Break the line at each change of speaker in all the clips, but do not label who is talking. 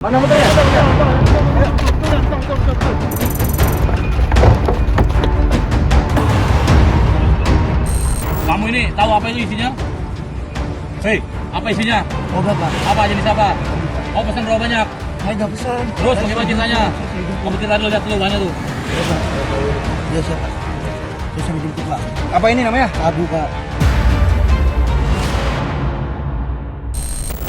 Mana motornya?
Kamu ini tahu apa itu isinya? Hei, apa isinya?
Obat pak.
Apa jenis apa? Oh, pesan berapa banyak?
Saya nggak pesan.
Terus bagaimana ceritanya? Kamu cerita dulu, lihat dulu bahannya tuh.
Iya siapa? Terus yang dijemput pak. Apa ini namanya? Abu pak.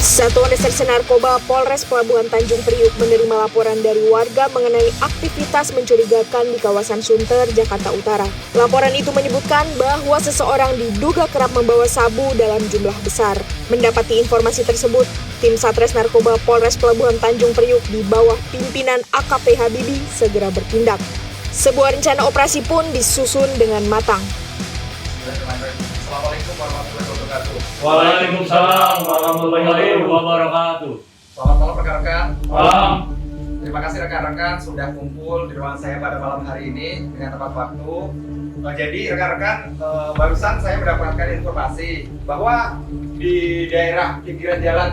Satuan Reserse Narkoba Polres Pelabuhan Tanjung Priuk menerima laporan dari warga mengenai aktivitas mencurigakan di kawasan Sunter, Jakarta Utara. Laporan itu menyebutkan bahwa seseorang diduga kerap membawa sabu dalam jumlah besar. Mendapati informasi tersebut, tim Satres Narkoba Polres Pelabuhan Tanjung Priuk di bawah pimpinan AKP Habibi segera bertindak. Sebuah rencana operasi pun disusun dengan matang.
Assalamualaikum warahmatullahi wabarakatuh.
Waalaikumsalam warahmatullahi wabarakatuh.
Selamat malam rekan-rekan.
Malam.
Terima kasih rekan-rekan sudah kumpul di ruangan saya pada malam hari ini dengan tepat waktu. Jadi rekan-rekan, barusan saya mendapatkan informasi bahwa di daerah pinggiran jalan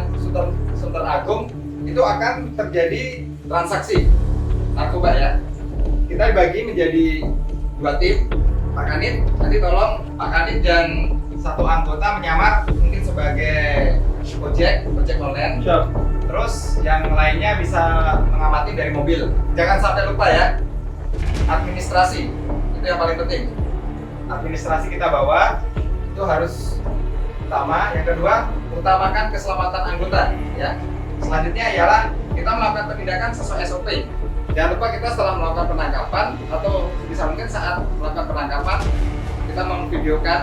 Sunter Agung itu akan terjadi transaksi narkoba ya. Kita dibagi menjadi 2 tim. Pak Kanit, nanti tolong Pak Kanit dan satu anggota menyamar mungkin sebagai ojek online.
Siap.
Terus yang lainnya bisa mengamati dari mobil. Jangan sampai lupa ya, administrasi itu yang paling penting. Administrasi kita bawa itu harus utama. Yang kedua, utamakan keselamatan anggota ya. Selanjutnya ialah kita melakukan penindakan sesuai SOP. Jangan lupa kita setelah melakukan penangkapan atau bisa mungkin saat melakukan penangkapan kita memvideokan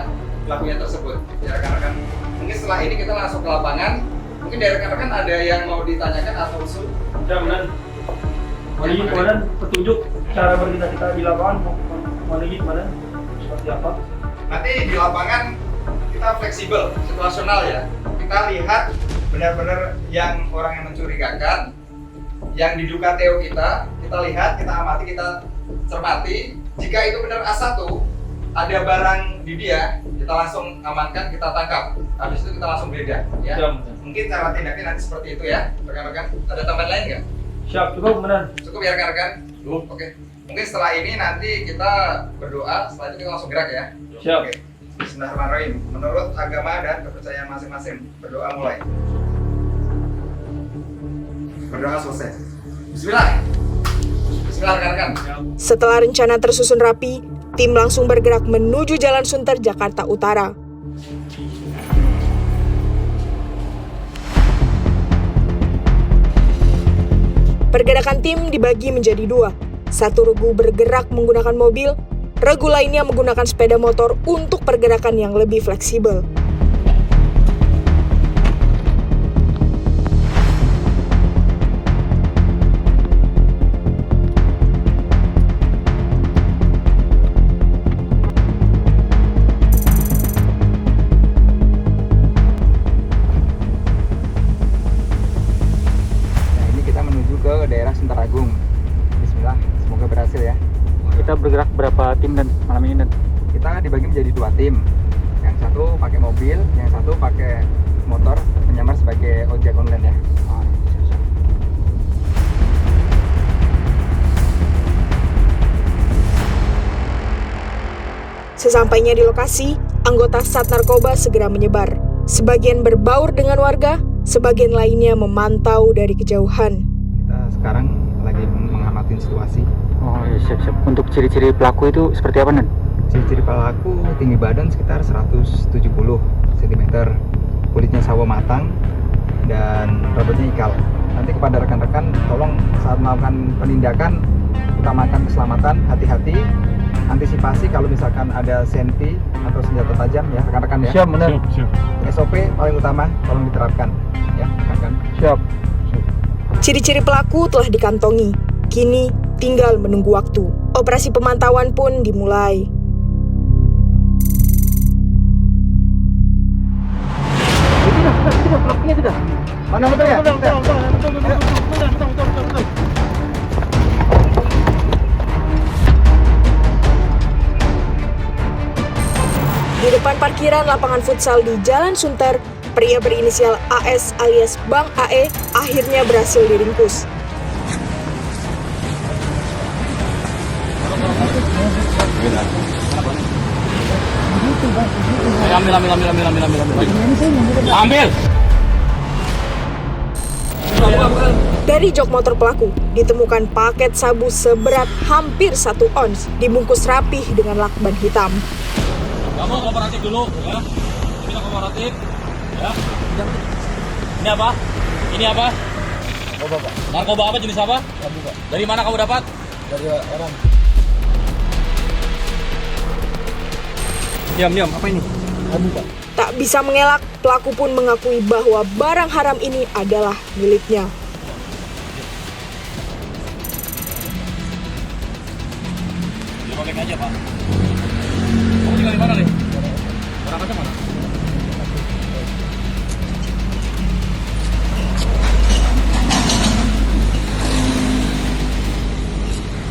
pelakunya tersebut. Ya rekan-rekan, mungkin setelah ini kita langsung ke lapangan. Mungkin dari rekan-rekan ada yang mau ditanyakan atau usul?
Ya benar. Mari kemudian petunjuk cara bertindak kita di lapangan, mari gimana, seperti apa?
Nanti di lapangan kita fleksibel, situasional ya. Kita lihat benar-benar yang orang yang mencurigakan, yang diduga TO kita lihat, kita amati, kita cermati. Jika itu benar A1, ada barang di dia, kita langsung amankan, kita tangkap. Habis itu kita langsung beda ya.
Siap.
Mungkin cara tindaknya nanti seperti itu ya, rekan-rekan. Ada tambahan lain nggak?
Siap, cukup benar.
Cukup ya rekan-rekan? Cukup. Oke. Mungkin setelah ini nanti kita berdoa, setelah itu kita langsung gerak ya.
Siap.
Oke. Bismillahirrahmanirrahim. Menurut agama dan kepercayaan masing-masing, berdoa mulai. Berdoa selesai. Bismillah. Bismillah rekan-rekan.
Setelah rencana tersusun rapi, tim langsung bergerak menuju Jalan Sunter, Jakarta Utara. Pergerakan tim dibagi menjadi 2. Satu regu bergerak menggunakan mobil, regu lainnya menggunakan sepeda motor untuk pergerakan yang lebih fleksibel.
Nah, ini kita menuju ke daerah Sunter Agung. Bismillah, semoga berhasil ya.
Kita bergerak berapa tim dan malam ini dan?
Kita dibagi menjadi 2 tim. Yang satu pakai mobil, yang satu pakai motor menyamar sebagai ojek online ya.
Sesampainya di lokasi, anggota Sat Narkoba segera menyebar. Sebagian berbaur dengan warga, sebagian lainnya memantau dari kejauhan.
Kita sekarang lagi mengamati situasi.
Oh iya, siap. Untuk ciri-ciri pelaku itu seperti apa dan?
Ciri-ciri pelaku tinggi badan sekitar 170 cm, kulitnya sawo matang, dan rambutnya ikal. Nanti kepada rekan-rekan, tolong saat melakukan penindakan, utamakan keselamatan, hati-hati, antisipasi kalau misalkan ada senti atau senjata tajam ya rekan-rekan ya.
Siap, benar.
SOP paling utama, tolong diterapkan ya rekan-rekan.
Siap.
Ciri-ciri pelaku telah dikantongi, kini tinggal menunggu waktu. Operasi pemantauan pun dimulai.
Sudah, pelakunya sudah. Mana motornya?
Di depan parkiran lapangan futsal di Jalan Sunter, Pria berinisial AS alias Bang AE akhirnya berhasil diringkus.
Ambil.
Dari jok motor pelaku ditemukan paket sabu seberat hampir 1 ons dibungkus rapih dengan lakban hitam.
Kamu kooperatif dulu, ya. Kita kooperatif, ya. Ini apa? Ini apa?
Oh bapak,
Narkoba apa, jenis apa?
sabu pak.
Dari mana kamu dapat?
Dari orang.
Diam, apa ini?
Sabu pak.
Tak bisa mengelak, pelaku pun mengakui bahwa barang haram ini adalah miliknya.
Dirobek aja, Pak. Kamu tinggal di mana, Le? Barang kaca mana?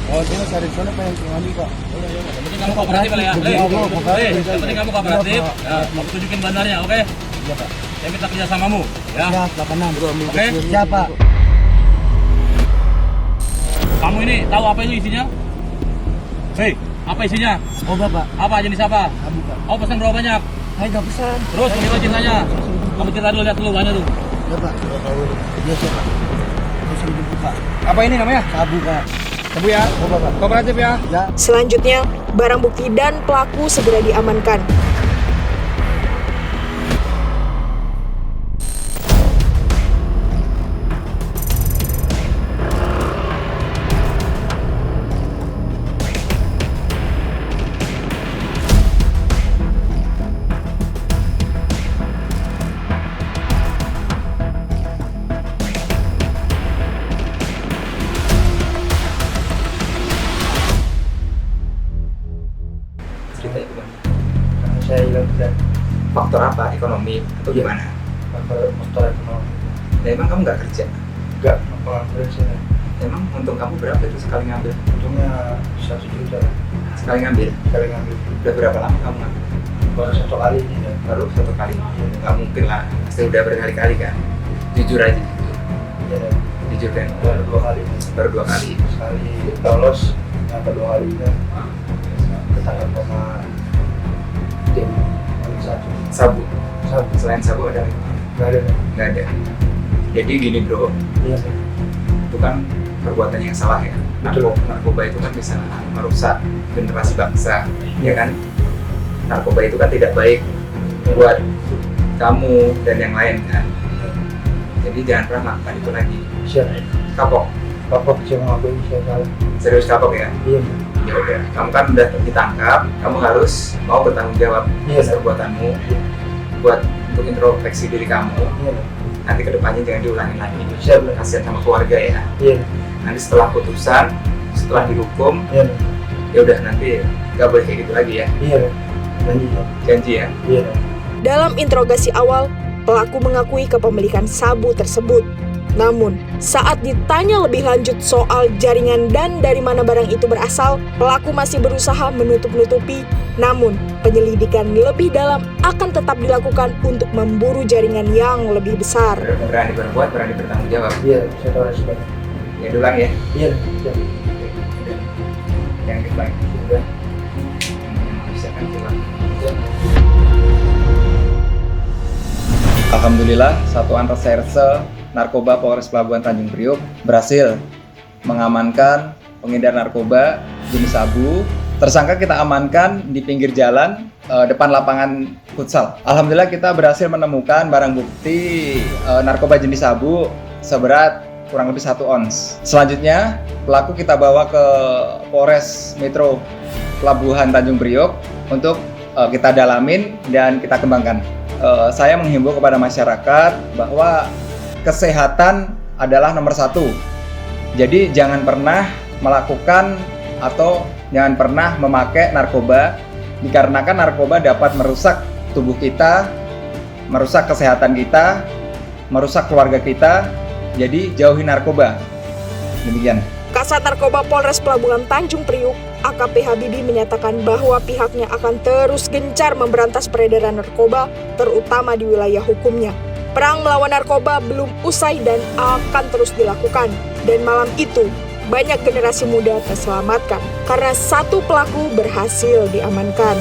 Oh dia cari sana pengen ngambil pak.
Yang penting kamu kooperatif, Le, ya. Le, yang penting kamu kooperatif. Ya, aku tunjukin bandarnya, oke?
Iya pak.
Saya minta kerjasamamu, ya.
Ya 86.
Oke.
Siapa?
Kamu ini tahu apa itu isinya? Hei, apa isinya?
Oh bapak,
Apa, jenis apa?
sabu pak.
Oh, pesan berapa banyak?
Saya nggak pesan.
Terus, begitu ceritanya. Kamu cerita dulu, lihat dulu banyak tuh.
Ya pak. Iya siapa? Terus dijemput pak. Apa ini namanya? Sabu pak. Sabu ya? Oh bapak. Kooperatif ya? Ya.
Selanjutnya, barang bukti dan pelaku segera diamankan.
Ceritanya gimana?
Karena saya hilang dan
Faktor apa? Ekonomi atau
Iya.
gimana?
motor ekonomi.
Nah, emang kamu nggak kerja?
Enggak, pengambilan saya.
Emang untung kamu berapa itu sekali ngambil?
Untungnya 1 juta
Sekali ngambil?
sekali ngambil.
Udah berapa lama kamu ngambil?
Baru 1 kali ini dan
Baru 1 kali? Nggak mungkin lah, pasti udah berkali-kali kan? Jujur aja,
ya,
jujur kan?
baru 2 kali.
Baru 2 kali.
Sekali lolos, yang kedua kalinya ketangkap sama tim paling satu.
Sabu?
Sabu.
Selain sabu ada?
Nggak ada.
Nggak ada. Jadi gini bro,
Iya.
itu kan perbuatan yang salah ya.
Betul.
Narkoba itu kan bisa merusak generasi bangsa, ya kan? Narkoba itu kan tidak baik buat kamu dan yang lain kan. Jadi jangan pernah melakukan itu lagi.
Siap.
Kapok,
Kapok saya mengakui saya salah.
serius kapok ya.
Iya.
Ya udah, kamu kan udah ditangkap, kamu harus mau bertanggung jawab
Iya.
atas perbuatanmu. Buat untuk introspeksi diri kamu.
Iya.
Nanti kedepannya jangan diulangi lagi.
Siap.
Kasihan sama keluarga ya.
Iya.
Nanti setelah putusan, setelah dihukum,
Iya.
ya udah nanti nggak boleh kayak gitu lagi ya.
Iya. Lanjut.
Janji ya.
Iya.
Dalam interogasi awal, pelaku mengakui kepemilikan sabu tersebut. Namun, saat ditanya lebih lanjut soal jaringan dan dari mana barang itu berasal, pelaku masih berusaha menutup-nutupi. Namun, penyelidikan lebih dalam akan tetap dilakukan untuk memburu jaringan yang lebih besar.
Berani berbuat, berani bertanggung jawab.
Iya. Saya tahu resikonya.
Ya ulang ya.
Iya. Siap.
Yang diulang.
Sudah.
Bisa kan diulang.
Siap.
Alhamdulillah, Satuan Reserse Narkoba Polres Pelabuhan Tanjung Priok berhasil mengamankan pengedar narkoba jenis sabu. Tersangka kita amankan di pinggir jalan depan lapangan futsal. Alhamdulillah kita berhasil menemukan barang bukti narkoba jenis sabu seberat kurang lebih 1 ons. Selanjutnya pelaku kita bawa ke Polres Metro Pelabuhan Tanjung Priok untuk kita dalamin dan kita kembangkan. Saya menghimbau kepada masyarakat bahwa kesehatan adalah nomor 1. Jadi jangan pernah melakukan atau jangan pernah memakai narkoba, dikarenakan narkoba dapat merusak tubuh kita, merusak kesehatan kita, merusak keluarga kita. Jadi jauhi narkoba. Demikian.
Kasat Narkoba Polres Pelabuhan Tanjung Priuk, AKP Habibie menyatakan bahwa pihaknya akan terus gencar memberantas peredaran narkoba, terutama di wilayah hukumnya. Perang melawan narkoba belum usai dan akan terus dilakukan. Dan malam itu, banyak generasi muda terselamatkan karena satu pelaku berhasil diamankan.